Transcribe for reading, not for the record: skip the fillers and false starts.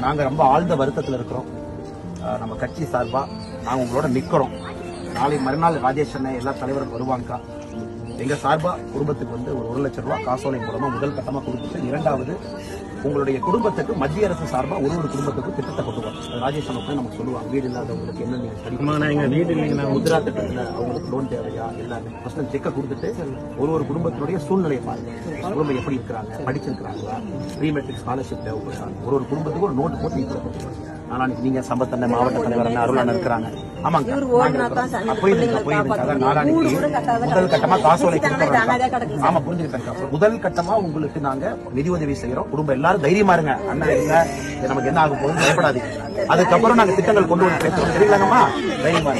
நாங்க ரொம்ப ஆழ்ந்த வருத்தத்தில் இருக்கிறோம். நம்ம கட்சி சார்பா நாங்க உங்களோட நிக்கிறோம். நாளை மறுநாள் ராஜேஷ் அண்ணன் எல்லா தலைவரும் வருவாங்க. எங்க சார்பா குடும்பத்துக்கு வந்து ஒரு 1 லட்சம் ரூபாய் காசோலை மூலமா முதல் கட்டமா கொடுத்துட்டு, இரண்டாவது உங்களுடைய குடும்பத்துக்கு மத்திய அரசு சார்பா ஒரு குடும்பத்துக்கும் திட்டத்தை கொண்டு வரும். ராஜேஷ் அண்ணன் நமக்கு சொல்லுவாங்க, வீடு இல்லாதவங்களுக்கு என்ன வீடு இல்லைங்கன்னா முத்ரா திட்டத்துல அவங்களுக்கு லோன் தேவையா எல்லாமே ஃபர்ஸ்ட் செக்கை கொடுத்துட்டு ஒரு குடும்பத்தினுடைய சூழ்நிலையை பாருங்க. குடும்பம் எப்படி இருக்கிறாங்க, படிச்சிருக்கிறாங்களா, ப்ரீ மெட்ரிக் ஸ்காலர்ஷிப் தேவைப்படுறாங்க. ஒரு குடும்பத்துக்கு ஒரு நோட்டு போட்டு கொடுத்துருக்கோம். நாளைக்கு நீங்க சம்பத்தண்ண மாவட்ட தலைவர் அருள் இருக்காங்க. ஆமாங்க, நாளைக்கு முதல் கட்டமா காசோலை கொடுத்துறோம். ஆமா, புரிஞ்சுக்கிட்டாங்க. முதல் கட்டமா உங்களுக்கு நாங்க நிதி உதவி செய்யறோம். குடும்பம் எல்லாரும் தைரியமா இருங்க. அண்ணா இல்ல நமக்கு என்ன ஆகும் போகுது பயப்படாதீங்க. அதுக்கப்புறம் நாங்க திட்டங்கள் கொண்டு வந்து பேசுறோம். தெரியலங்கம்மா, தைரியமா